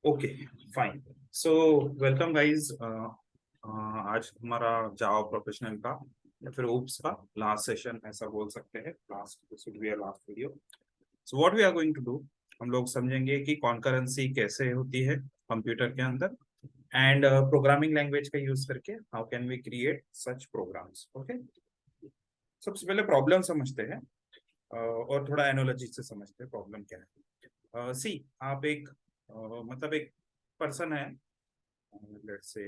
Okay, fine. So welcome guys. आज हमारा जावा professional का या फिर ओप्स का लास्ट सेशन ऐसा बोल सकते हैं। Last video. So what we are going to do, हम लोग समझेंगे कि कॉन्करेंसी कैसे होती है कंप्यूटर के अंदर एंड प्रोग्रामिंग लैंग्वेज का यूज करके how can we create such programs. Okay, सबसे पहले प्रॉब्लम समझते हैं और थोड़ा एनोलॉजी से समझते हैं प्रॉब्लम क्या है। सी आप एक मतलब एक पर्सन है, let's say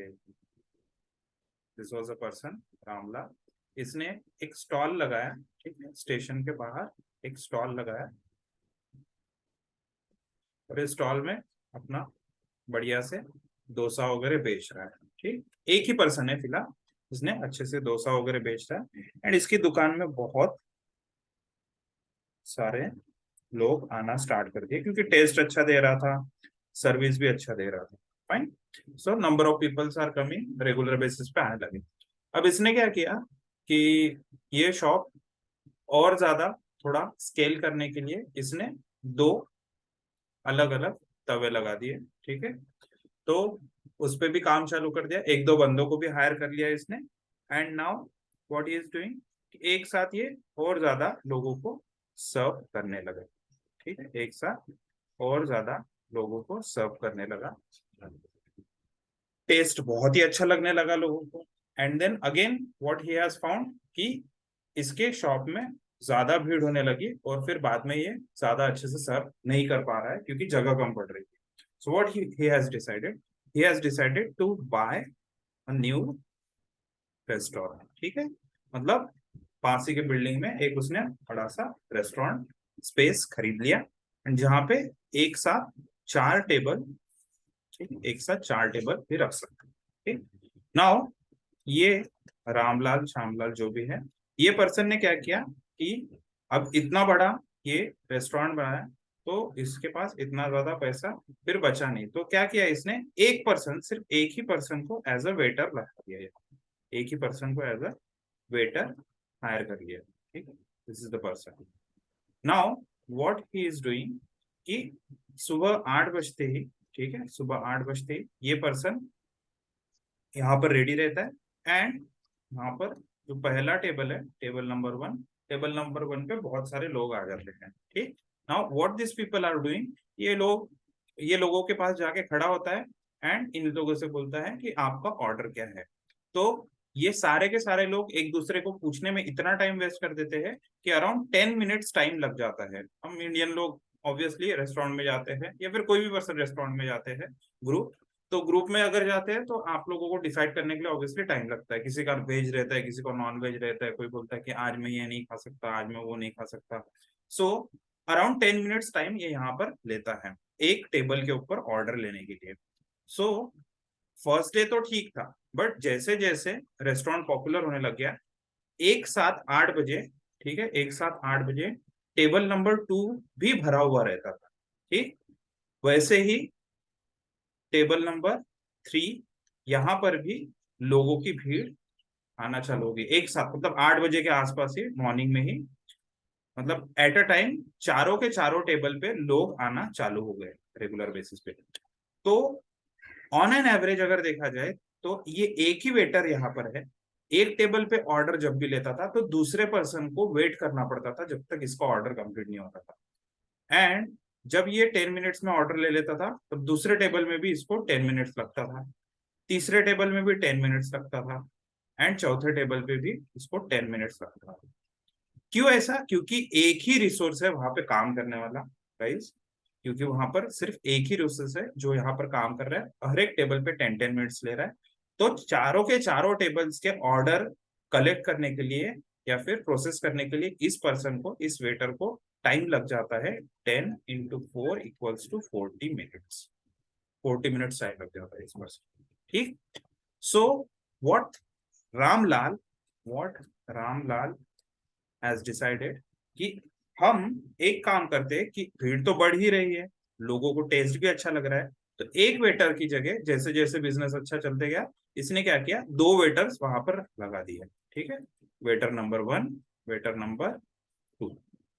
this was a person Ramlal. इसने एक स्टॉल लगाया, ठीक है, स्टेशन के बाहर एक स्टॉल लगाया और इस स्टॉल में अपना बढ़िया से डोसा वगैरह बेच रहा है। ठीक, एक ही पर्सन है फिलहाल, इसने अच्छे से डोसा वगैरह बेच रहा है एंड इसकी दुकान में बहुत सारे लोग आना स्टार्ट कर दिए क्योंकि टेस्ट अच्छा दे रहा था, सर्विस भी अच्छा दे रहा था। Fine. So number of peoples are coming, regular basis पे आने लगे। अब इसने क्या किया कि ये शॉप और ज्यादा थोड़ा स्केल करने के लिए इसने दो अलग अलग तवे लगा दिए। ठीक है, तो उस पे भी काम चालू कर दिया, एक दो बंदों को भी हायर कर लिया इसने। And now what he is doing, एक साथ ये और ज्यादा लोगों को सर्व करने लगे। ठीक है, एक साथ और ज्यादा लोगों को सर्व करने लगा। टेस्ट बहुत ही अच्छा लगने लगा लोगों को। And then again what he has found कि इसके शॉप में ज्यादा भीड़ होने लगी और फिर बाद में ये ज्यादा अच्छे से सर्व नहीं कर पा रहा है क्योंकि जगह कम पड़ रही है। So what he has decided to buy a new restaurant. ठीक है, मतलब पास ही के बिल्डिंग में एक उसने बड़ा सा रेस्टोरेंट स्पेस खरीद लिया जहां पे एक साथ चार टेबल, ठीक है, एक साथ चार टेबल भी रख सकते हैं। ठीक, नाउ ये रामलाल श्यामलाल जो भी है, ये पर्सन ने क्या किया कि अब इतना बड़ा ये रेस्टोरेंट बनाया तो इसके पास इतना ज्यादा पैसा फिर बचा नहीं, तो क्या किया इसने, एक पर्सन, सिर्फ एक ही पर्सन को एज अ वेटर लगा दिया। एक ही पर्सन को एज अ वेटर हायर कर लिया। ठीक है, this is the person. Now what he is doing कि सुबह 8 बजते ही, ठीक है, सुबह 8 बजते ही ये पर्सन यहाँ पर रेडी रहता है एंड यहाँ पर जो पहला टेबल है, टेबल नंबर वन पे बहुत सारे लोग आ जाते हैं। ठीक, now what this people are doing, ये लोग ये लोगों के पास जाके खड़ा होता है एंड इन लोगों से बोलता है कि आपका ऑर्डर क्या है। तो ये सारे के सारे लोग एक दूसरे को पूछने में इतना टाइम वेस्ट कर देते हैं कि अराउंड 10 मिनट्स टाइम लग जाता है। हम इंडियन लोग ऑब्वियसली रेस्टोरेंट में जाते हैं या फिर कोई भी पर्सन रेस्टोरेंट में जाते हैं ग्रुप, तो ग्रुप में अगर जाते हैं तो आप लोगों को डिसाइड करने के लिए ऑब्वियसली टाइम लगता है। किसी का वेज रहता है, किसी को नॉन वेज रहता है, कोई बोलता है कि आज मैं ये नहीं खा सकता, आज मैं वो नहीं खा सकता। सो अराउंड 10 मिनट्स टाइम ये यहाँ पर लेता है एक टेबल के ऊपर ऑर्डर लेने के लिए। सो फर्स्ट डे तो ठीक था, बट जैसे जैसे रेस्टोरेंट पॉपुलर होने लग गया, एक साथ 8 बजे, ठीक है, एक साथ 8 बजे टेबल नंबर 2 भी भरा हुआ रहता था। ठीक, वैसे ही टेबल नंबर 3, यहाँ पर भी लोगों की भीड़ आना चालू होगी एक साथ, मतलब 8 बजे के आसपास ही, मॉर्निंग में ही, मतलब एट अ टाइम चारों के चारों टेबल पे लोग आना चालू हो गए रेगुलर बेसिस पे। तो ऑन एन एवरेज अगर देखा जाए तो ये एक ही वेटर यहाँ पर है, एक टेबल पे ऑर्डर जब भी लेता था तो दूसरे पर्सन को वेट करना पड़ता था जब तक इसका ऑर्डर कंप्लीट नहीं होता था। एंड जब ये 10 मिनट्स में ऑर्डर ले लेता था तो दूसरे टेबल में भी इसको 10 मिनट्स लगता था, तीसरे टेबल में भी 10 मिनट्स लगता था एंड चौथे टेबल पे भी इसको 10 मिनट्स लगता था। क्यों ऐसा, क्योंकि एक ही रिसोर्स है वहां पे काम करने वाला, गाइस, क्योंकि वहां पर सिर्फ एक ही रिसोर्स है जो यहाँ पर काम कर रहा है, हर एक टेबल पे 10-10 मिनट्स ले रहा है। तो चारों के चारों टेबल्स के ऑर्डर कलेक्ट करने के लिए या फिर प्रोसेस करने के लिए इस पर्सन को, इस वेटर को टाइम लग जाता है 10 × 4 = 40 मिनट्स। 40 मिनट्स टाइम लग जाता है इस पर्सन। ठीक, so what Ramlal what Ramlal has decided कि हम एक काम करते हैं कि भीड़ तो बढ़ ही रही है, लोगों को टेस्ट भी अच्छा लग रहा है, तो एक वेटर की जगह जैसे जैसे बिजनेस अच्छा चलते गया, इसने क्या किया, दो वेटर्स वहां पर लगा दिए। ठीक है, वेटर नंबर 1, वेटर नंबर 2।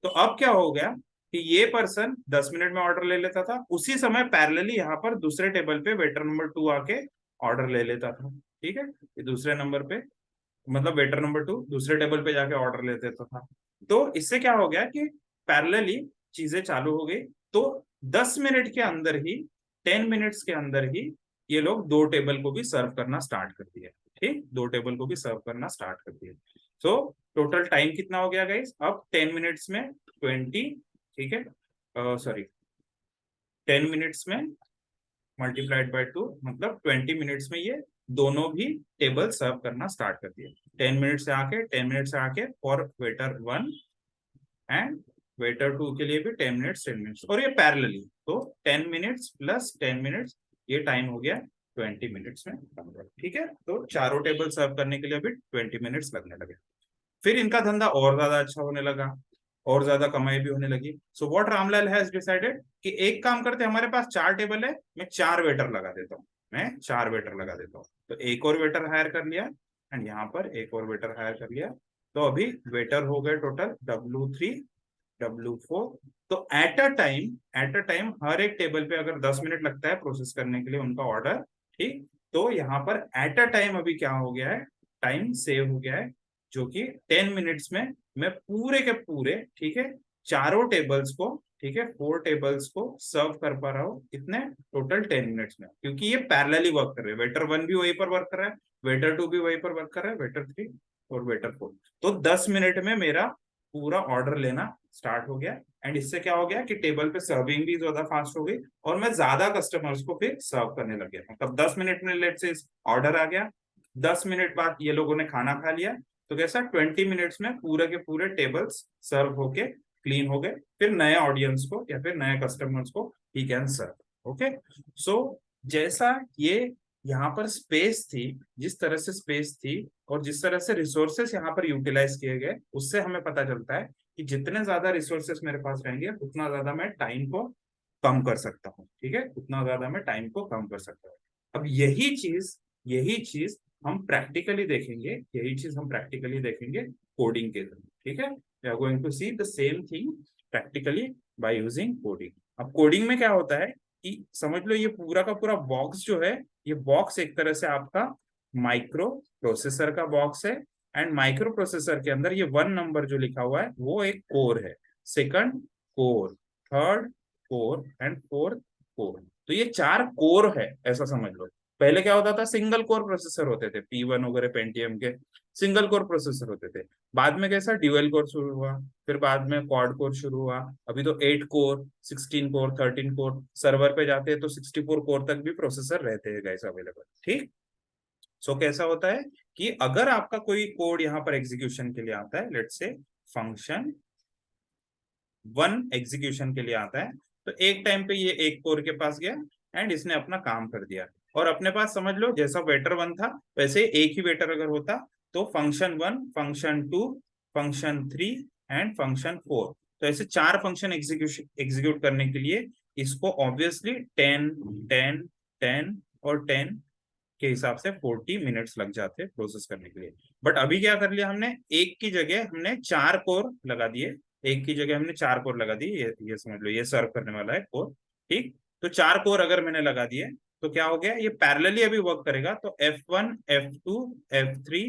तो अब क्या हो गया कि ये पर्सन 10 मिनट में ऑर्डर ले लेता था, उसी समय पैरेलली यहाँ पर दूसरे टेबल पे वेटर नंबर 2 आके ऑर्डर ले लेता था। ठीक है, ये दूसरे नंबर पे, मतलब वेटर नंबर 2 दूसरे टेबल पे जाके ऑर्डर ले लेता था। तो इससे क्या हो गया कि पैरेलली चीजें चालू हो गई। तो 10 मिनट के अंदर ही, 10 मिनट्स के अंदर ही ये लोग दो टेबल को भी सर्व करना स्टार्ट कर दिया। ठीक, दो टेबल को भी सर्व करना स्टार्ट कर दिया। सो टोटल टाइम कितना हो गया गाइस अब 10 मिनट्स में 20, ठीक है, सॉरी 10 मिनट्स में मल्टीप्लाइड बाय 2, मतलब 20 मिनट्स में ये दोनों भी टेबल सर्व करना स्टार्ट कर दिए। 10 मिनट से आके फॉर वेटर 1 एंड वेटर 2 के लिए भी 10 मिनट्स 10 मिनट्स, और ये पैरेलली। तो 10 मिनट्स प्लस 10 मिनट्स, ये टाइम हो गया 20 मिनट्स में। ठीक है, तो चारों टेबल सर्व करने के लिए अभी 20 मिनट्स लगने लगे। फिर इनका धंधा और ज्यादा अच्छा होने लगा, और ज्यादा कमाई भी होने लगी। So what Ramlal has decided कि एक काम करते, हमारे पास 4 टेबल है, मैं 4 वेटर लगा देता हूँ, मैं 4 वेटर लगा देता हूँ। तो एक और वेटर हायर कर लिया, एंड यहाँ पर एक और वेटर हायर कर लिया। तो अभी वेटर हो गए टोटल W3 W4। तो एट अ टाइम हर एक टेबल पे अगर 10 मिनट लगता है प्रोसेस करने के लिए उनका ऑर्डर, ठीक, तो यहाँ पर एट अ टाइम अभी क्या हो गया है, टाइम सेव हो गया है, जो कि 10 मिनट्स में मैं पूरे के पूरे, ठीक है, चारों टेबल्स को, ठीक है, 4 टेबल्स को सर्व कर पा रहा हूँ इतने टोटल 10 मिनट्स में, क्योंकि ये पैरेलली वर्क कर रहे हैं। वेटर 1 भी वहीं पर वर्क कर रहा है, वेटर 2 भी वहीं पर वर्क कर रहा है, वेटर 3 और वेटर 4। तो 10 मिनट में मेरा पूरा ऑर्डर लेना स्टार्ट हो गया। एंड इससे क्या हो गया कि टेबल पे सर्विंग भी ज्यादा फास्ट हो गई, और मैं ज्यादा कस्टमर्स को फिर सर्व करने लग गया। मतलब 10 मिनट में लेट से ऑर्डर आ गया, 10 मिनट बाद ये लोगों ने खाना खा लिया, तो कैसा 20 मिनट्स में पूरे के पूरे टेबल्स सर्व होके क्लीन हो गए, फिर नए ऑडियंस को या फिर नए कस्टमर्स को ही कैन सर्व। ओके, सो जैसा ये यहाँ पर स्पेस थी, जिस तरह से स्पेस थी और जिस तरह से रिसोर्सेस यहाँ पर यूटिलाइज किए गए, उससे हमें पता चलता है कि जितने ज्यादा रिसोर्सेस मेरे पास रहेंगे उतना ज्यादा मैं टाइम को कम कर सकता हूँ। ठीक है, उतना ज्यादा मैं टाइम को कम कर सकता हूँ। अब यही चीज हम प्रैक्टिकली देखेंगे, यही चीज हम प्रैक्टिकली देखेंगे कोडिंग के थ्रू। ठीक है, we are going to see the same thing practically by using coding. अब कोडिंग में क्या होता है कि समझ लो ये पूरा का पूरा बॉक्स जो है, ये बॉक्स एक तरह से आपका माइक्रो प्रोसेसर का बॉक्स है। एंड माइक्रो प्रोसेसर के अंदर ये 1 नंबर जो लिखा हुआ है वो एक कोर है, second core, third core and fourth core. तो ये 4 कोर है ऐसा समझ लो। पहले क्या होता था, सिंगल कोर प्रोसेसर होते थे, P1 वगैरह पेंटियम के सिंगल कोर प्रोसेसर होते थे। बाद में कैसा ड्यूअल कोर शुरू हुआ, फिर बाद में क्वाड कोर शुरू हुआ, अभी तो 8 कोर, 16 कोर, 13 कोर, सर्वर पे जाते हैं तो 64 कोर तक भी प्रोसेसर रहते हैं गाइस अवेलेबल। ठीक, सो कैसा होता है कि अगर आपका कोई कोड यहाँ पर एग्जीक्यूशन के लिए आता है, लेट्स से फंक्शन 1 एग्जीक्यूशन के लिए आता है, तो एक टाइम पे ये एक कोर के पास गया एंड इसने अपना काम कर दिया। और अपने पास समझ लो जैसा वेटर 1 था वैसे एक ही वेटर अगर होता, तो function 1, function 2, function 3 and function 4, तो ऐसे 4 फंक्शन एग्जीक्यूट करने के लिए इसको ऑब्वियसली 10 10 10 और 10 के हिसाब से 40 मिनट्स लग जाते हैं प्रोसेस करने के लिए। बट अभी क्या कर लिया हमने, एक की जगह हमने 4 कोर लगा दिए, एक की जगह हमने 4 कोर लगा दिए। ये समझ लो ये सर्व करने वाला है कोर। ठीक, तो 4 कोर अगर मैंने लगा दिए तो क्या हो गया, ये पैरेलली अभी वर्क करेगा। तो F1 F2 F3,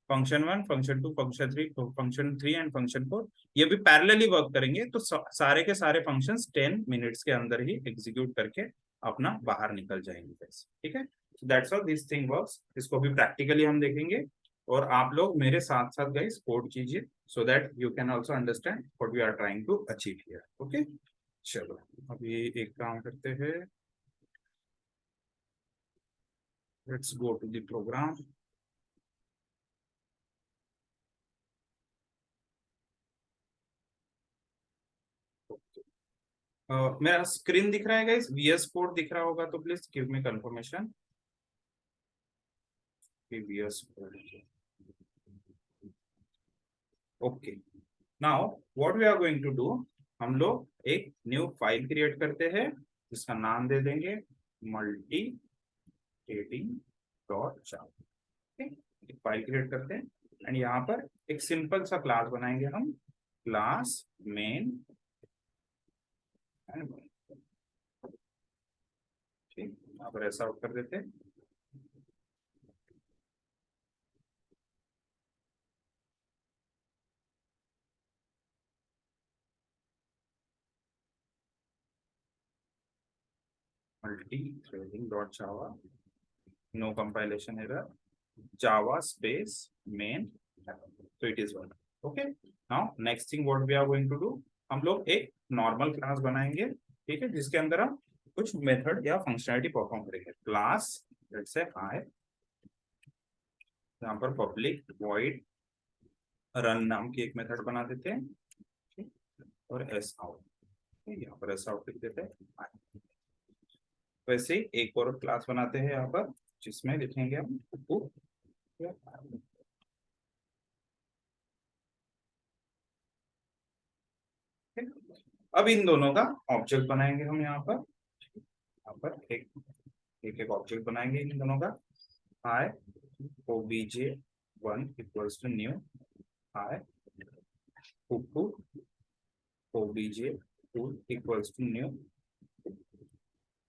function 1 function 2 function 3 function 3 and function 4, ये भी पैरेलली वर्क करेंगे। तो सारे के सारे फंक्शंस 10 मिनट्स के अंदर ही एग्जीक्यूट करके अपना बाहर निकल जाएंगे। ठीक है, that's how this thing works. इसको भी प्रैक्टिकली हम देखेंगे, और आप लोग मेरे साथ साथ गाइस कोड कीजिए, so that you can also understand what we are trying to achieve here. Okay, चलो अभी एक काम करते हैं, let's go to the program. मेरा स्क्रीन दिख रहा है गाइस, VS कोड दिख रहा होगा तो प्लीज गिव मी कंफर्मेशन कि VS code. Okay, now what we are going to do, हम लोग एक न्यू फाइल क्रिएट करते हैं जिसका नाम दे देंगे मल्टी डेटिंग डॉट जावा। एक फाइल क्रिएट करते हैं एंड यहाँ पर एक सिंपल सा क्लास बनाएंगे हम, क्लास मेन ठीक, यहाँ पर ऐसा आउट कर देते हैं। Multi threading dot Java, no compilation error, Java space main, तो it is one. Okay, now next thing what we are going to do, हम लोग एक नॉर्मल क्लास बनाएंगे, ठीक है, जिसके अंदर हम कुछ मेथड या फंक्शनैलिटी परफॉर्म करेंगे। क्लास लेट्स से हाय, यहाँ पर पब्लिक वॉइड रन नाम की एक मेथड बना देते हैं, ठीक? और एस आउट, यहाँ पर एस आउट लिख देते हैं। वैसे ही एक और क्लास बनाते हैं यहाँ पर, जिसमें लिखेंगे हम book या file। ठीक? अब इन दोनों का ऑब्जेक्ट बनाएंगे हम यहाँ पर, यहाँ पर एक एक एक ऑब्जेक्ट बनाएंगे इन दोनों का। I obj one equals to new I कुकू obj two equals to new,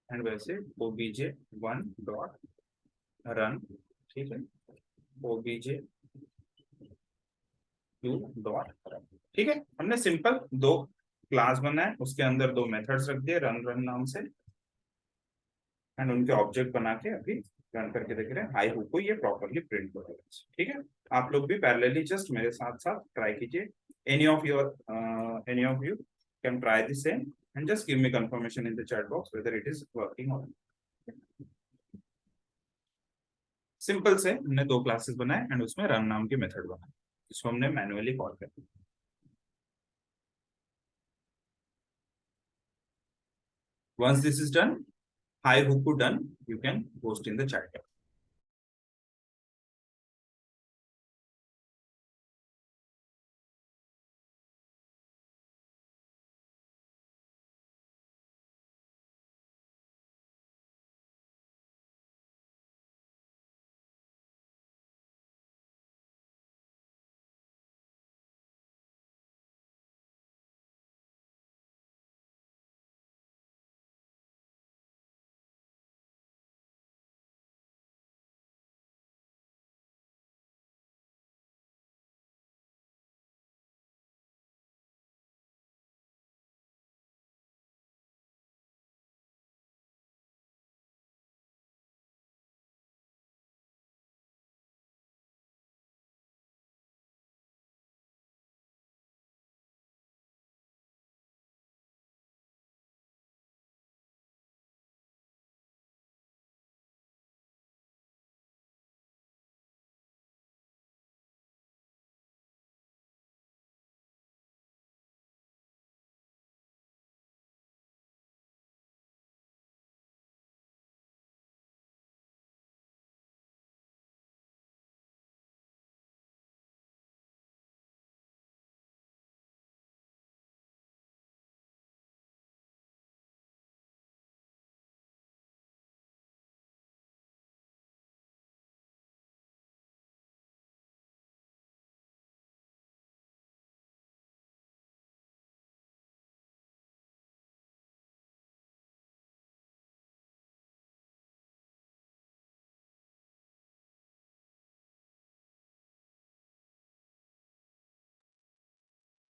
and वैसे ओबीजे वन डॉट रन, ठीक है, ओबीजे टू डॉट रन। ठीक है, हमने सिंपल दो क्लास बनाए, उसके अंदर दो मेथड्स रख दिए रन रन नाम से, एंड उनके ऑब्जेक्ट बना के अभी रन करके देख रहे हैं। आई होप को ये प्रॉपरली प्रिंट हो जाएगा। ठीक है, आप लोग भी पैरेलली जस्ट मेरे साथ साथ ट्राई कीजिए। Any of you can try this same and just give me confirmation in the chat box whether it is working और सिंपल से हमने दो क्लासेस बनाए एंड उसमें रन नाम की मेथड बनाई, जिसको हमने मैन्युअली कॉल कर। Once this is done, hi Huku done, you can post in the chat.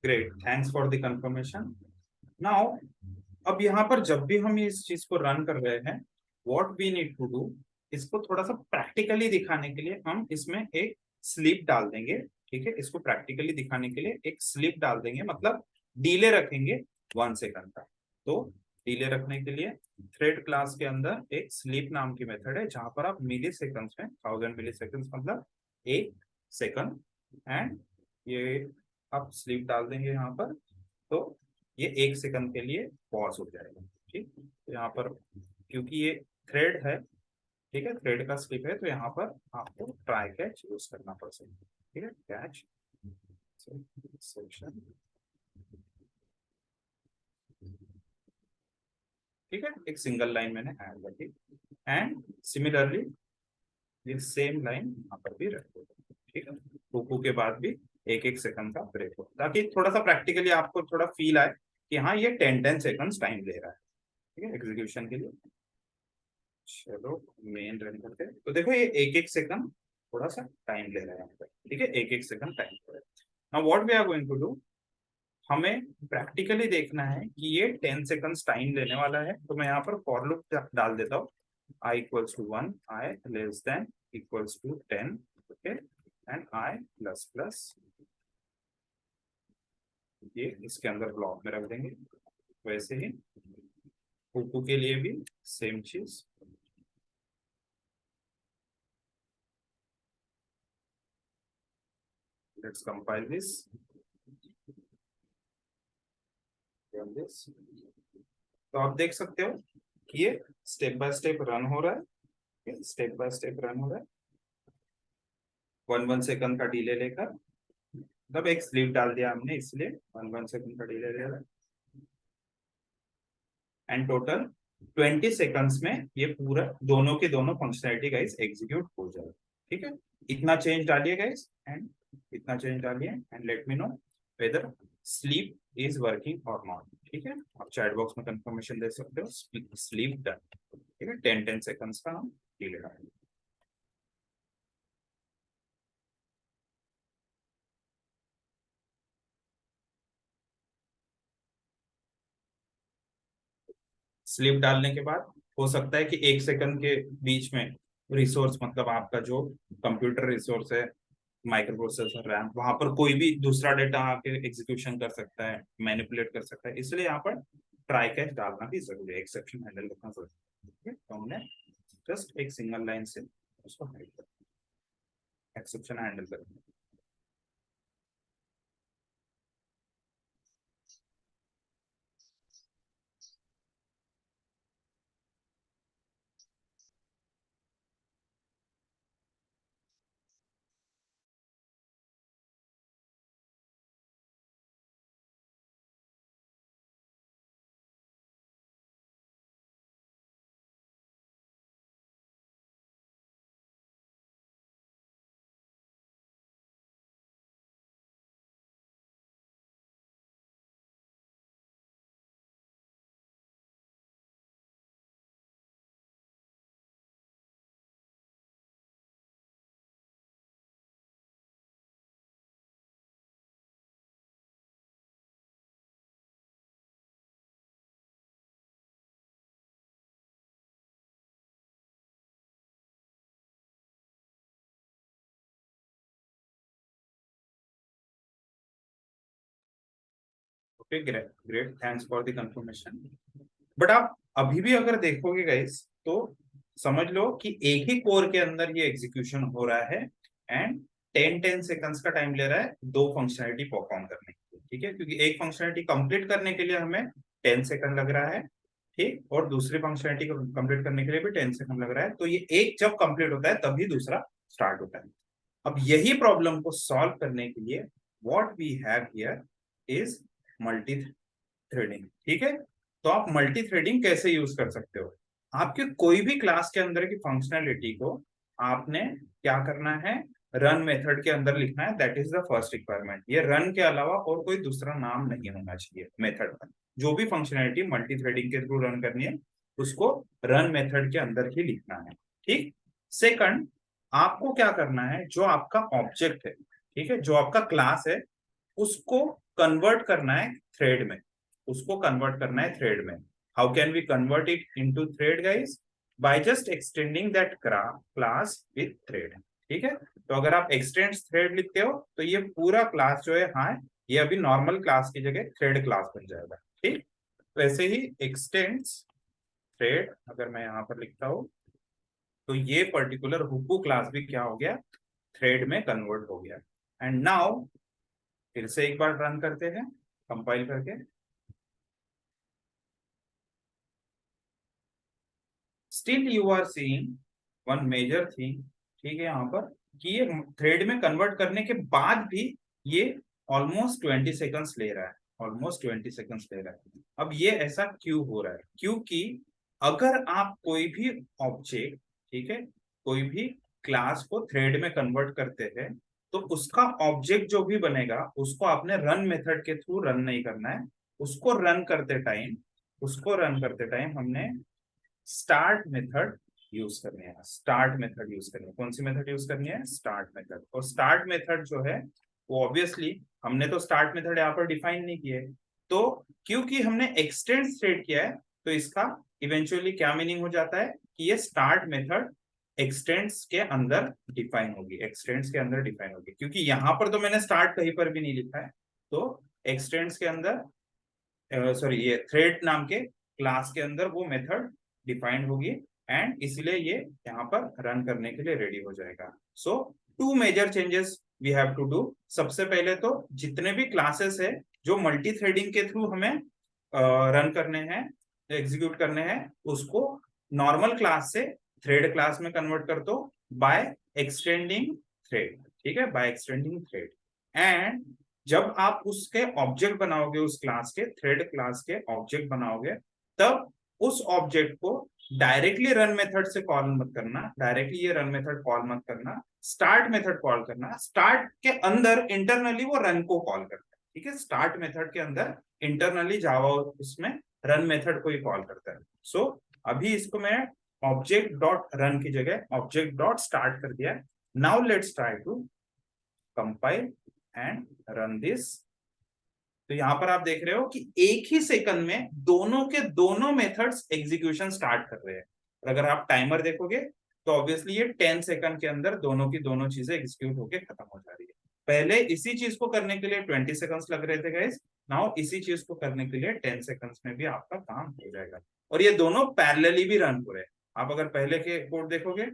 Great, thanks for the confirmation. Now अब यहाँ पर जब भी हम इस चीज को रन कर रहे हैं, what we need to do, इसको थोड़ा सा प्रैक्टिकली दिखाने के लिए हम इसमें एक स्लिप डाल देंगे। ठीक है, इसको प्रैक्टिकली दिखाने के लिए एक स्लिप डाल देंगे, मतलब डिले रखेंगे 1 सेकंड का। तो डिले रखने के लिए थ्रेड क्लास के अंदर एक स्लीप नाम की मेथड है, जहां पर आप मिली सेकंड्स में 1000 मिली सेकंड मतलब 1 सेकंड, एंड ये आप स्लीप डाल देंगे यहाँ पर, तो ये 1 सेकंड के लिए पॉज हो जाएगा। ठीक, तो यहाँ पर क्योंकि ये थ्रेड है, ठीक है, थ्रेड का स्लिप है, तो यहाँ पर आपको ट्राई कैच यूज करना पड़ सकता है। ठीक है, कैच सेक्शन, ठीक है, एक सिंगल लाइन मैंने ऐड कर दी, एंड सिमिलरली ये सेम लाइन यहाँ पर भी रख दो। ठीक है, रुकू के बाद भी 1 1 सेकंड का ब्रेक हो, ताकि थोड़ा सा प्रैक्टिकली आपको थोड़ा फील आए कि हाँ ये 10-10 सेकंड्स टाइम ले रहा है, ठीक है, एग्जीक्यूशन के लिए। चलो मेन रन करते हैं, तो देखो ये एक एक सेकंड थोड़ा सा टाइम ले रहा है यहाँ पे, ठीक है, एक एक सेकंड टाइम ले रहा है। Now what we are going to do, हमें प्रैक्टिकली देखना है कि ये 10 सेकंड्स टाइम लेने वाला है, तो मैं यहाँ पर फॉर लूप डाल देता हूँ, i equals to 1, I less than equals to 10, okay, and I plus plus, ये इसके अंदर ब्लॉक में रख देंगे। वैसे ही कुकू के लिए भी सेम चीज, लेट्स कंपाइल दिस दिस। तो आप देख सकते हो कि ये स्टेप बाय स्टेप रन हो रहा है, स्टेप बाय स्टेप रन हो रहा है, 1-1 सेकंड का डिले लेकर, मतलब एक स्लीप डाल दिया हमने इसलिए 1-1 सेकंड का डिले ले रहा है, एंड टोटल 20 सेकंड्स में ये पूरा दोनों के दोनों फंक्शनैलिटी गाइस एग्जीक्यूट हो जाएगा, ठीक है। इतना चेंज डालिए गाइस, एंड इतना चेंज डालिए, and let me know whether sleep is working और नॉट, ठीक है। आप चैट बॉक्स में कंफर्मेशन दे सकते हो, स्लीप डन, ठीक है, 10-10 सेकंड्स का हम डिले डालेंगे। स्लिप डालने के बाद हो सकता है कि 1 सेकंड के बीच में रिसोर्स, मतलब आपका जो कंप्यूटर रिसोर्स है, माइक्रो प्रोसेसर, रैम, वहां पर कोई भी दूसरा डेटा आके एग्जीक्यूशन कर सकता है, मैनिपुलेट कर सकता है, इसलिए यहाँ पर ट्राई कैच डालना भी जरूरी है, एक्सेप्शन हैंडल करना जरूरी है, ठीक है। तो हमने जस्ट एक सिंगल लाइन से उसको हाइड कर, एक्सेप्शन हैंडल कर। Okay, great great, thanks for the confirmation. But आप अभी भी अगर देखोगे गाइस, तो समझ लो कि एक ही कोर के अंदर ये एग्जीक्यूशन हो रहा है, एंड 10-10 सेकंड्स का टाइम ले रहा है दो फंक्शनैलिटी परफॉर्म करने के लिए, ठीक है, क्योंकि एक फंक्शनैलिटी कंप्लीट करने के लिए हमें 10 सेकंड लग रहा है, ठीक, और दूसरी फंक्शनैलिटी को कंप्लीट करने के लिए भी 10 सेकंड लग रहा है, तो ये एक जब कंप्लीट होता है तभी दूसरा स्टार्ट होता है। अब यही प्रॉब्लम को सॉल्व करने के लिए what we have here is multi threading, ठीक है। तो आप मल्टी थ्रेडिंग कैसे यूज कर सकते हो, आपके कोई भी क्लास के अंदर की फंक्शनैलिटी को आपने क्या करना है, रन मेथड के अंदर लिखना है, that is the first requirement. ये रन के अलावा और कोई दूसरा नाम नहीं होना चाहिए मेथड का, जो भी फंक्शनैलिटी मल्टी थ्रेडिंग के थ्रू रन करनी है उसको रन मेथड के अंदर ही लिखना है, ठीक। सेकंड, आपको क्या करना है, जो आपका ऑब्जेक्ट है, ठीक है, जो आपका क्लास है, उसको कन्वर्ट करना है थ्रेड में, उसको कन्वर्ट करना है थ्रेड में। How can we convert it into thread guys, by just extending that class with thread, ठीक है। तो अगर आप एक्सटेंड थ्रेड लिखते हो तो ये पूरा क्लास जो है, हाँ, ये अभी नॉर्मल क्लास की जगह थ्रेड क्लास बन जाएगा, ठीक। वैसे ही एक्सटेंड्स थ्रेड अगर मैं यहाँ पर लिखता हूँ, तो ये पर्टिकुलर हुकू क्लास भी क्या हो गया, थ्रेड में कन्वर्ट हो गया। एंड नाउ फिर से एक बार रन करते हैं कंपाइल करके, still you are seeing one major thing, ठीक है, यहाँ पर कि ये थ्रेड में कन्वर्ट करने के बाद भी ये ऑलमोस्ट 20 सेकंड्स ले रहा है, ऑलमोस्ट 20 सेकंड्स ले रहा है। अब ये ऐसा क्यों हो रहा है, क्योंकि अगर आप कोई भी ऑब्जेक्ट, ठीक है, कोई भी क्लास को थ्रेड में कन्वर्ट करते हैं, तो उसका ऑब्जेक्ट जो भी बनेगा उसको आपने रन मेथड के थ्रू रन नहीं करना है, उसको रन करते टाइम हमने स्टार्ट मेथड यूज करनी है। कौन सी मेथड यूज करनी है? Start method. और स्टार्ट मेथड जो है वो ऑब्वियसली हमने तो स्टार्ट मेथड यहाँ पर डिफाइन नहीं किया है, तो क्योंकि हमने एक्सटेंड स्टेट किया है तो इसका इवेंचुअली क्या मीनिंग हो जाता है कि ये स्टार्ट मेथड एक्सटेंड्स के अंदर डिफाइन होगी, क्योंकि यहाँ पर तो मैंने स्टार्ट कहीं पर भी नहीं लिखा है। तो एक्सटेंड्स के अंदर सॉरी ये थ्रेड नाम के क्लास के अंदर वो मेथड डिफाइंड होगी एंड इसलिए ये यहाँ पर रन करने के लिए रेडी हो जाएगा। So two major changes we have to do. सबसे पहले तो जितने भी क्लासेस है जो मल्टी थ्रेडिंग के थ्रू हमें रन करने हैं, एग्जीक्यूट करने हैं, उसको नॉर्मल क्लास से थ्रेड क्लास में कन्वर्ट कर दो बाय एक्सटेंडिंग थ्रेड। ठीक है, बाय एक्सटेंडिंग थ्रेड। एंड जब आप उसके ऑब्जेक्ट बनाओगे, उस क्लास के थ्रेड क्लास के ऑब्जेक्ट बनाओगे, तब उस ऑब्जेक्ट को डायरेक्टली रन मेथड से कॉल मत करना, डायरेक्टली ये रन मेथड कॉल मत करना, स्टार्ट मेथड कॉल करना। स्टार्ट के अंदर इंटरनली वो रन को कॉल करता है। ठीक है, स्टार्ट मेथड के अंदर इंटरनली जावा उसमें रन मेथड को ही कॉल करता है। सो अभी इसको मैं ऑब्जेक्ट डॉट रन की जगह ऑब्जेक्ट डॉट स्टार्ट कर दिया। Now let's try to compile and run this. तो यहां पर आप देख रहे हो कि एक ही सेकंड में दोनों के दोनों मेथड्स एग्जीक्यूशन स्टार्ट कर रहे हैं। और अगर आप टाइमर देखोगे तो ऑब्वियसली ये 10 सेकंड के अंदर दोनों की दोनों चीजें एग्जीक्यूट होके खत्म हो जा रही है। पहले इसी चीज को करने के लिए 20 सेकंड्स लग रहे थे गाइस, नाउ इसी चीज को करने के लिए 10 सेकंड्स में भी आपका काम हो जाएगा। और ये दोनों पैरेलली भी रन हो रहे हैं। आप अगर पहले के कोड देखोगे,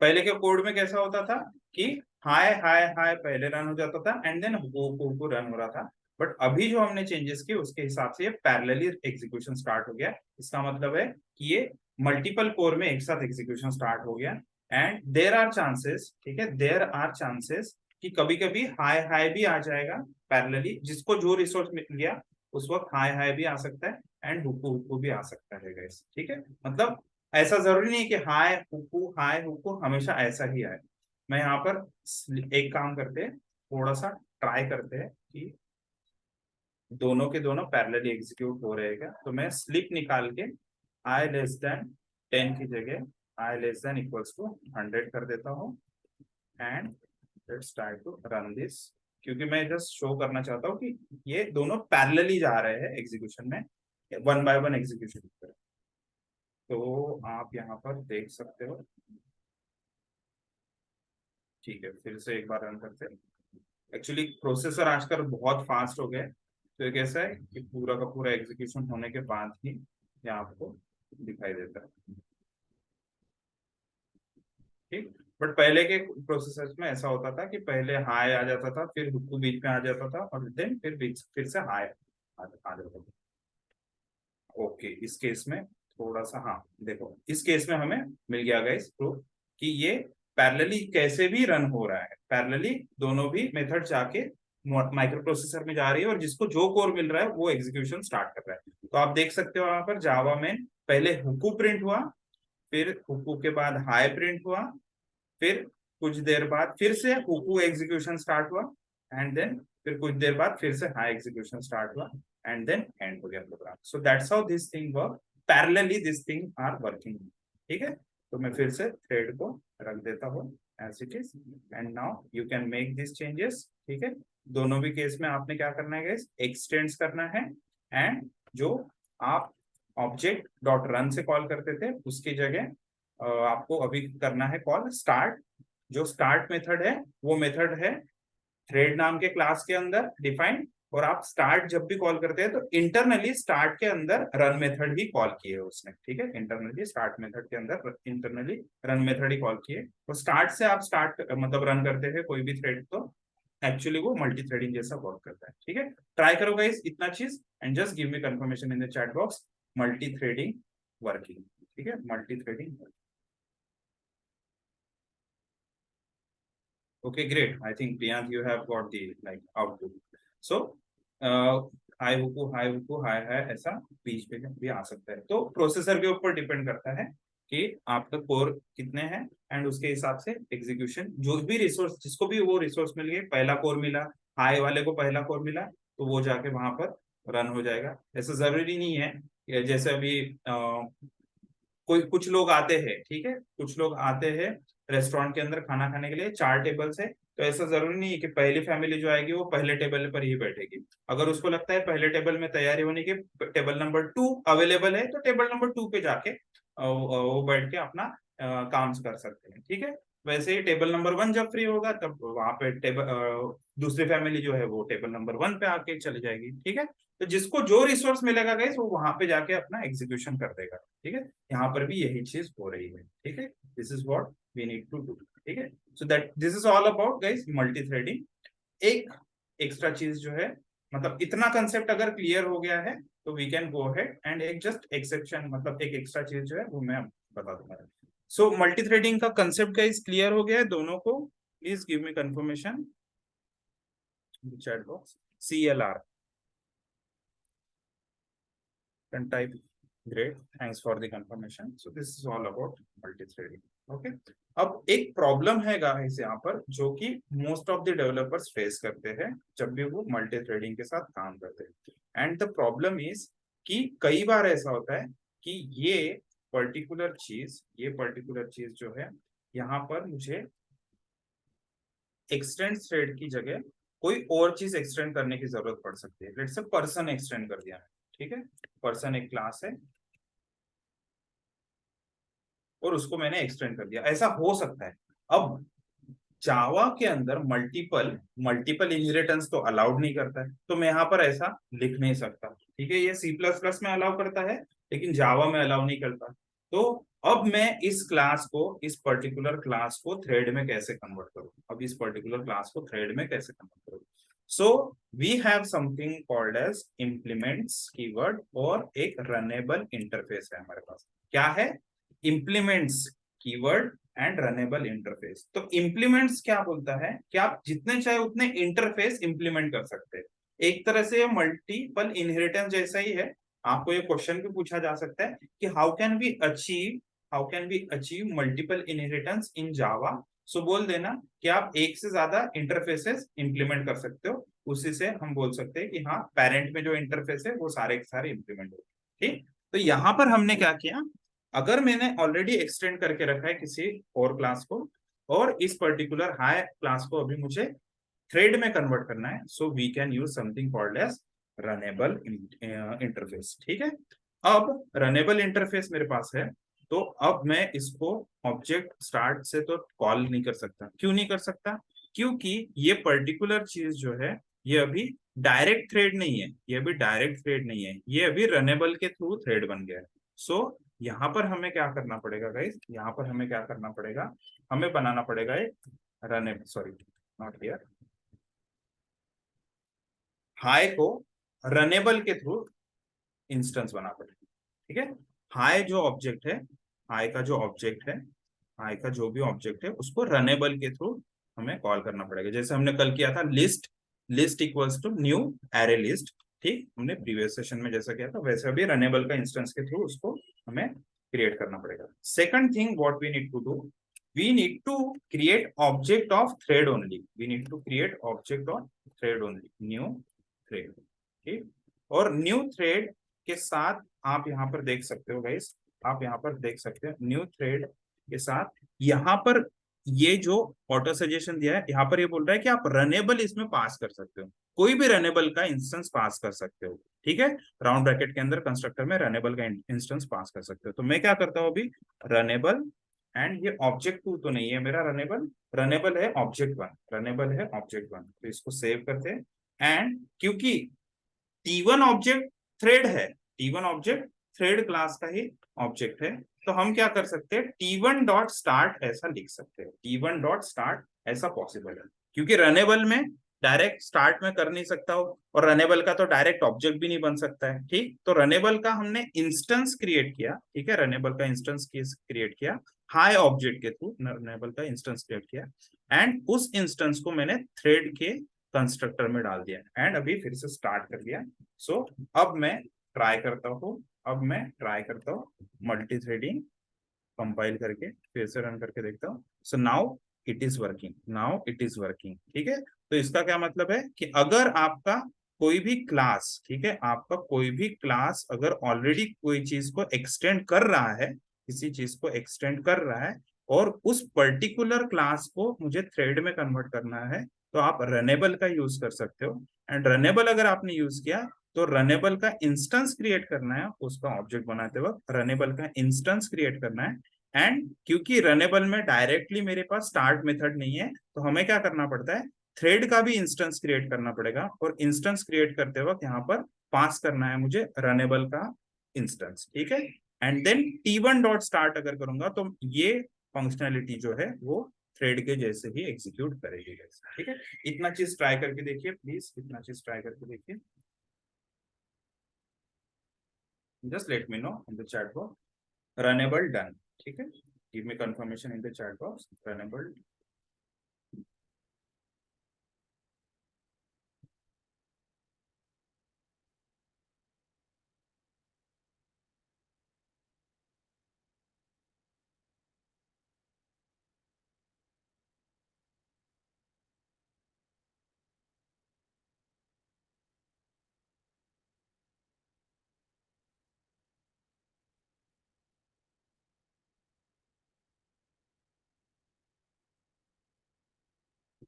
पहले के कोड में कैसा होता था कि हाय हाय हाय पहले रन हो जाता था एंड देन वो रन हो रहा था। बट अभी जो हमने चेंजेस किए उसके हिसाब से ये पैरेलली एग्जीक्यूशन स्टार्ट हो गया। इसका मतलब है कि ये मल्टीपल कोर में एक साथ एग्जीक्यूशन स्टार्ट हो गया। एंड देयर आर चांसेस, ठीक है, देयर आर चांसेस कि कभी कभी हाय हाय भी आ जाएगा पैरेलली, जिसको जो रिसोर्स मिल गया उस वक्त हाय हाय भी आ सकता है एंड हुकू भी आ सकता है गाइस। ठीक है, मतलब ऐसा जरूरी नहीं कि हाय हुकू हमेशा ऐसा ही आए। मैं यहाँ पर एक काम करते हैं, थोड़ा सा ट्राई करते हैं कि दोनों के दोनों पैरेलली एग्जीक्यूट हो रहेगा। तो मैं स्लिप निकाल के आई लेस देन 10 की जगह I less than equals to 100 कर देता हूँ and let's try to run this. क्योंकि मैं जस्ट शो करना चाहता हूँ कि ये दोनों पैरेलली जा रहे हैं एग्जीक्यूशन में, वन बाय वन एग्जीक्यूशन। तो आप यहाँ पर देख सकते हो। ठीक है, फिर से एक बार रन करते हैं। एक्चुअली प्रोसेसर आजकल बहुत फास्ट हो गए, तो ये कैसा है कि पूरा का पूरा एग्जीक्यूशन होने के बाद ही ये आपको दिखाई देता है। ठीक, बट पहले के प्रोसेसर्स में ऐसा होता था कि पहले हाई आ जाता था, फिर हुक्कू बीच में आ जाता था और देन फिर से हाई आ जाता था। ओके, इस केस में थोड़ा सा, हाँ देखो इस केस में हमें मिल गया गाइस प्रूफ कि ये पैरेलली कैसे भी रन हो रहा है। पैरेलली दोनों भी मेथड जाके माइक्रो प्रोसेसर में जा रही है और जिसको जो कोर मिल रहा है वो एग्जीक्यूशन स्टार्ट कर रहा है। तो आप देख सकते हो यहाँ पर जावा में पहले हुकू प्रिंट हुआ, फिर हुकू के बाद हाई प्रिंट हुआ, फिर कुछ देर बाद फिर से हुकू एग्जीक्यूशन स्टार्ट हुआ एंड देन फिर कुछ देर बाद फिर से हाई एग्जीक्यूशन स्टार्ट हुआ एंड देन एंड हो गया program. So that's how this thing work, parallelly this thing are working. ठीक है, तो मैं फिर से थ्रेड को रख देता हूँ as it is and now you can make this changes. ठीक है, दोनों भी केस में आपने क्या करना है गाइस, एक्सटेंड्स करना है एंड जो आप ऑब्जेक्ट डॉट रन से कॉल करते थे उसकी जगह आपको अभी करना है कॉल स्टार्ट। जो स्टार्ट मेथड है वो मेथड है थ्रेड नाम के क्लास के अंदर डिफाइंड, और आप स्टार्ट जब भी कॉल करते हैं तो इंटरनली स्टार्ट के अंदर रन मेथड ही कॉल किए उसने। ठीक है, इंटरनली स्टार्ट मेथड के अंदर इंटरनली रन मेथड ही कॉल किए। तो स्टार्ट से आप स्टार्ट मतलब रन करते हैं कोई भी थ्रेड तो एक्चुअली वो मल्टी थ्रेडिंग जैसा वर्क करता है। ठीक है, ट्राई करो गाइस इतना चीज and just give me confirmation in the chat box, multi threading working. ठीक है, multi threading. Okay, great. I think Priyank, you have got the like output. So, hi हुकू हाई ऐसा बीच पे भी आ सकता है। तो प्रोसेसर के ऊपर डिपेंड करता है कि आपका कोर कितने हैं, एंड उसके हिसाब से एग्जीक्यूशन, जो भी रिसोर्स, जिसको भी वो रिसोर्स मिल गए, पहला कोर मिला, हाई वाले को पहला कोर मिला, तो वो जाके वहां पर रन हो जाएगा। ऐसा जरूरी नहीं है कि जैसे अभी कोई कुछ लोग आते हैं, ठीक है, कुछ लोग आते हैं रेस्टोरेंट के अंदर खाना खाने के लिए, 4 टेबल है, तो ऐसा जरूरी नहीं है कि पहली फैमिली जो आएगी वो पहले टेबल पर ही बैठेगी। अगर उसको लगता है पहले टेबल में तैयारी होने की, टेबल नंबर 2 अवेलेबल है, तो टेबल नंबर 2 पे जाके वो बैठ के अपना काम कर सकते हैं, ठीक है। वैसे ही टेबल नंबर 1 जब फ्री होगा, तब वहां पे टेबल दूसरी फैमिली जो है वो टेबल नंबर 1 पे आके चली जाएगी, ठीक है। तो जिसको जो रिसोर्स मिलेगा गाइस, वो वहां पे जाके अपना एग्जीक्यूशन कर देगा, ठीक है। यहाँ पर भी यही चीज हो रही है, ठीक है। This is what we need to do, ठीक है। So that this is all about guys multi threading. एक एक्स्ट्रा चीज जो है, मतलब इतना कंसेप्ट अगर क्लियर हो गया है, तो we can go ahead, and एक जस्ट एक्सेप्शन, मतलब एक एक्स्ट्रा चीज जो है वो मैं बता दूंगा। सो मल्टी थ्रेडिंग का कंसेप्ट गाइस क्लियर हो गया है दोनों को? Please give me confirmation chat box. CLR can type great, thanks for the confirmation. So this is all about multi-threading. Okay, अब एक प्रॉब्लम है गाइस यहाँ पर, जो कि most of the developers face करते हैं जब भी वो मल्टी थ्रेडिंग के साथ काम करते हैं। एंड द प्रॉब्लम इज कि कई बार ऐसा होता है कि ये पर्टिकुलर चीज जो है, यहाँ पर मुझे एक्सटेंड थ्रेड की जगह कोई और चीज एक्सटेंड करने की जरूरत पड़ सकती है। लेट्स से पर्सन एक्सटेंड कर दिया है, ठीक है। पर्सन एक क्लास है और उसको मैंने एक्सटेंड कर दिया, ऐसा हो सकता है। अब जावा के अंदर मल्टीपल मल्टीपल इनहेरिटेंस तो अलाउड नहीं करता है, तो मैं यहाँ पर ऐसा लिख नहीं सकता, ठीक है। ये C++ में अलाउ करता है, लेकिन जावा में अलाउ नहीं करता। तो अब मैं इस क्लास को, इस पर्टिकुलर क्लास को थ्रेड में कैसे कन्वर्ट करूँ? अब इस पर्टिकुलर क्लास को थ्रेड में कैसे कन्वर्ट करूँ? So we have something called as implements keyword, और एक रनेबल इंटरफेस है हमारे पास। क्या है? Implements keyword and runnable interface. तो इम्प्लीमेंट्स क्या बोलता है कि आप जितने चाहे उतने इंटरफेस इंप्लीमेंट कर सकते हैं। एक तरह से मल्टीपल इनहेरिटेंस जैसा ही है। आपको ये क्वेश्चन भी पूछा जा सकता है कि how can we achieve multiple inheritance in Java. So बोल देना कि आप एक से ज्यादा इंटरफेसेस इंप्लीमेंट कर सकते हो। उसी से हम बोल सकते हैं कि हाँ, पेरेंट में जो इंटरफेस है वो सारे के सारे इंप्लीमेंट हो। ठीक, तो यहाँ पर हमने क्या किया, अगर मैंने ऑलरेडी एक्सटेंड करके रखा है किसी और क्लास को, और इस पर्टिकुलर हाई क्लास को अभी मुझे थ्रेड में कन्वर्ट करना है, so we can use something called as runnable interface, ठीक है। अब रनेबल इंटरफेस मेरे पास है, तो अब मैं इसको ऑब्जेक्ट स्टार्ट से तो कॉल नहीं कर सकता। क्यों नहीं कर सकता? क्योंकि ये पर्टिकुलर चीज जो है, ये अभी डायरेक्ट थ्रेड नहीं है, ये अभी डायरेक्ट थ्रेड नहीं है, ये अभी रनेबल के थ्रू थ्रेड बन गया है। सो यहाँ पर हमें क्या करना पड़ेगा गाइस, यहाँ पर हमें क्या करना पड़ेगा, हमें बनाना पड़ेगा एक runnable, sorry not here, high को रनेबल के थ्रू इंस्टेंस बना पड़ेगा, ठीक है। हाई जो ऑब्जेक्ट है, हाई का जो ऑब्जेक्ट है, हाई का जो भी ऑब्जेक्ट है, उसको रनेबल के थ्रू हमें कॉल करना पड़ेगा। जैसे हमने कल किया था, list list equals to new array list, ठीक, हमने प्रीवियस सेशन में जैसा किया था, वैसे अभी रनेबल का इंस्टेंस के थ्रू उसको हमें क्रिएट करना पड़ेगा। Second thing what we need to do, we need to create object of thread only, we need to create object of thread only, new thread, ठीक। और न्यू थ्रेड के साथ आप यहाँ पर देख सकते हो गाइस, आप यहाँ पर देख सकते हो न्यू थ्रेड के साथ, यहाँ पर ये जो ऑटो सजेशन दिया है, यहाँ पर ये बोल रहा है कि आप रनेबल इसमें पास कर सकते हो, कोई भी रनेबल का इंस्टेंस पास कर सकते हो, ठीक है। राउंड ब्रैकेट के अंदर कंस्ट्रक्टर में रनेबल का इंस्टेंस पास कर सकते हो। तो मैं क्या करता हूँ अभी, रनेबल, एंड ये ऑब्जेक्ट 2 तो नहीं है मेरा, रनेबल रनेबल है ऑब्जेक्ट 1, रनेबल है ऑब्जेक्ट 1, तो इसको सेव करते हैं। एंड क्योंकि T1 ऑब्जेक्ट थ्रेड है, T1 ऑब्जेक्ट थ्रेड क्लास का ही ऑब्जेक्ट है, तो हम क्या कर सकते हैं, T1 डॉट स्टार्ट ऐसा लिख सकते हैं, T1 डॉट स्टार्ट ऐसा पॉसिबल है। क्योंकि रनेबल में डायरेक्ट स्टार्ट में कर नहीं सकता हो, और रनेबल का तो डायरेक्ट ऑब्जेक्ट भी नहीं बन सकता है, ठीक। तो रनेबल का हमने इंस्टेंस क्रिएट किया, ठीक है, रनेबल का इंस्टेंस क्रिएट किया हाई ऑब्जेक्ट के थ्रू, रनेबल का इंस्टेंस क्रिएट किया, एंड उस इंस्टेंस को मैंने थ्रेड के कंस्ट्रक्टर में डाल दिया, एंड अभी फिर से स्टार्ट कर दिया। सो अब मैं ट्राई करता हूँ, अब मैं ट्राई करता हूँ मल्टी थ्रेडिंग कंपाइल करके फिर से रन करके देखता हूँ। So now it is working, now it is working. ठीक है, तो इसका क्या मतलब है कि अगर आपका कोई भी क्लास, ठीक है, आपका कोई भी क्लास अगर ऑलरेडी कोई चीज को एक्सटेंड कर रहा है, किसी चीज को एक्सटेंड कर रहा है, और उस पर्टिकुलर क्लास को मुझे थ्रेड में कन्वर्ट करना है, तो आप रनेबल का यूज कर सकते हो। एंड रनेबल अगर आपने यूज किया तो रनेबल का इंस्टेंस क्रिएट करना है, उसका ऑब्जेक्ट बनाते वक्त रनेबल का इंस्टेंस क्रिएट करना है। एंड क्योंकि रनेबल में डायरेक्टली मेरे पास स्टार्ट मेथड नहीं है, तो हमें क्या करना पड़ता है, थ्रेड का भी इंस्टेंस क्रिएट करना पड़ेगा, और इंस्टेंस क्रिएट करते वक्त यहाँ पर पास करना है मुझे रनेबल का इंस्टेंस। ठीक है, and then T1 dot start अगर करूंगा तो ये फंक्शनैलिटी जो है वो थ्रेड के जैसे ही एग्जीक्यूट करेगी। ठीक है, इतना चीज ट्राई करके देखिए प्लीज, इतना चीज ट्राई करके देखिए। Just let me know in the chat box. Runnable done. ठीक है, give me confirmation in the chat box. Runnable.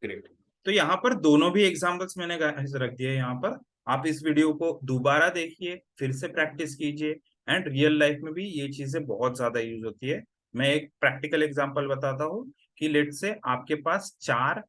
Great. तो यहाँ पर दोनों भी एग्जांपल्स मैंने रख दिए यहाँ पर। आप इस वीडियो को दोबारा देखिए, फिर से प्रैक्टिस कीजिए, एंड रियल लाइफ में भी ये चीजें बहुत ज्यादा यूज होती है। मैं एक प्रैक्टिकल एग्जांपल बताता हूँ कि लेट से आपके पास 4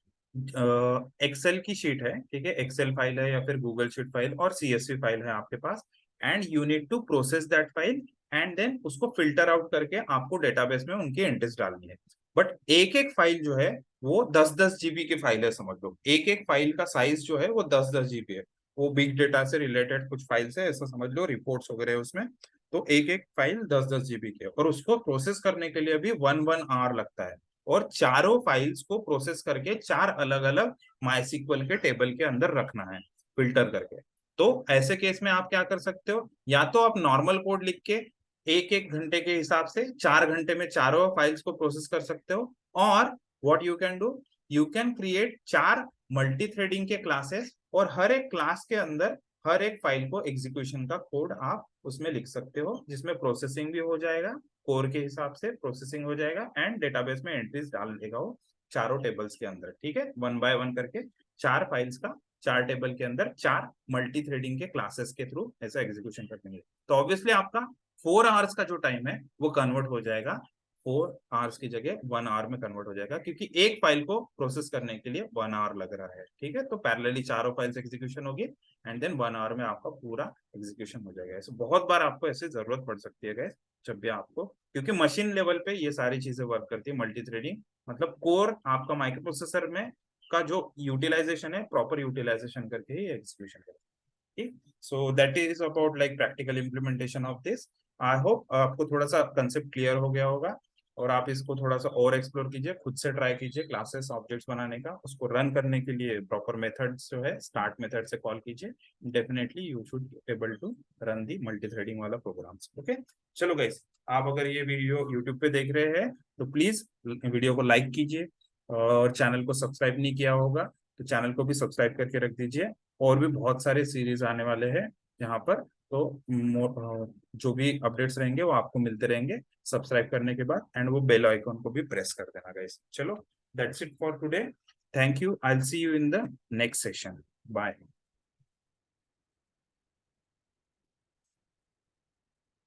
एक्सेल की शीट है, ठीक है, एक्सेल फाइल है या फिर गूगल शीट फाइल और CSV फाइल है आपके पास, and you need to process that file, and then उसको फिल्टर आउट करके आपको डेटाबेस में उनकी एंट्रीज डालनी है। बट एक एक फाइल जो है वो 10-10 GB की फाइल है, समझ लो। एक एक फाइल का साइज जो है वो 10-10 GB है। वो बिग डेटा से रिलेटेड कुछ फाइल्स है, ऐसा समझ लो, रिपोर्ट्स वगैरह है उसमें। तो एक एक फाइल 10-10 GB की है, और उसको प्रोसेस करने के लिए भी 1-1 आवर लगता है। और चारों फाइल्स को प्रोसेस करके 4 अलग अलग MySQL के टेबल के अंदर रखना है, फिल्टर करके। तो ऐसे केस में आप क्या कर सकते हो, या तो आप नॉर्मल कोड लिख के एक एक घंटे के हिसाब से 4 घंटे में चारों फाइल्स को प्रोसेस कर सकते हो, और what you can do, you can create 4 multi threading के क्लासेस, और हर एक क्लास के अंदर हर एक फाइल को एग्जीक्यूशन का कोड आप उसमें लिख सकते हो, जिसमें प्रोसेसिंग भी हो जाएगा, कोर के हिसाब से प्रोसेसिंग हो जाएगा, एंड डेटाबेस में एंट्रीज डाल देगा वो चारों टेबल्स के अंदर। ठीक है, 1 बाय 1 करके 4 फाइल्स का 4 टेबल के अंदर 4 मल्टी थ्रेडिंग के क्लासेस के थ्रू ऐसा एग्जीक्यूशन कर देंगे। तो ऑब्वियसली आपका 4 आवर्स का जो टाइम है वो कन्वर्ट हो जाएगा, 4 आवर्स की जगह 1 आवर में कन्वर्ट हो जाएगा, क्योंकि एक फाइल को प्रोसेस करने के लिए 1 आवर लग रहा है। ठीक है, तो पैरेलली चारों फाइल्स एग्जीक्यूशन होगी, एंड देन 1 आवर में आपका पूरा एग्जीक्यूशन हो जाएगा। ऐसे बहुत बार आपको ऐसे जरूरत पड़ सकती है गाइस, जब भी आपको, क्योंकि मशीन लेवल पे ये सारी चीजें वर्क करती है। मल्टी थ्रेडिंग मतलब कोर आपका माइक्रो प्रोसेसर में का जो यूटिलाइजेशन है, प्रॉपर यूटिलाइजेशन करके ही एग्जीक्यूशन करता है। ठीक, so that is about like practical implementation of this. I hope आपको थोड़ा सा कंसेप्ट क्लियर हो गया होगा, और आप इसको थोड़ा सा और एक्सप्लोर कीजिए, खुद से ट्राई कीजिए क्लासेस ऑब्जेक्ट्स बनाने का। उसको रन करने के लिए प्रॉपर मेथड्स जो है स्टार्ट मेथड से कॉल कीजिए, definitely you should able to run the multi threading वाला प्रोग्राम्स। ओके, चलो गाइस, आप अगर ये वीडियो यूट्यूब पे देख रहे हैं तो प्लीज वीडियो को लाइक कीजिए, और चैनल को सब्सक्राइब नहीं किया होगा तो चैनल को भी सब्सक्राइब करके रख दीजिए। और भी बहुत सारे सीरीज आने वाले हैं यहाँ पर, तो जो भी अपडेट्स रहेंगे वो आपको मिलते रहेंगे सब्सक्राइब करने के बाद, एंड वो बेल आइकन को भी प्रेस कर देना गाइस। चलो, that's it for today. Thank you, I will see you in the next session. Bye.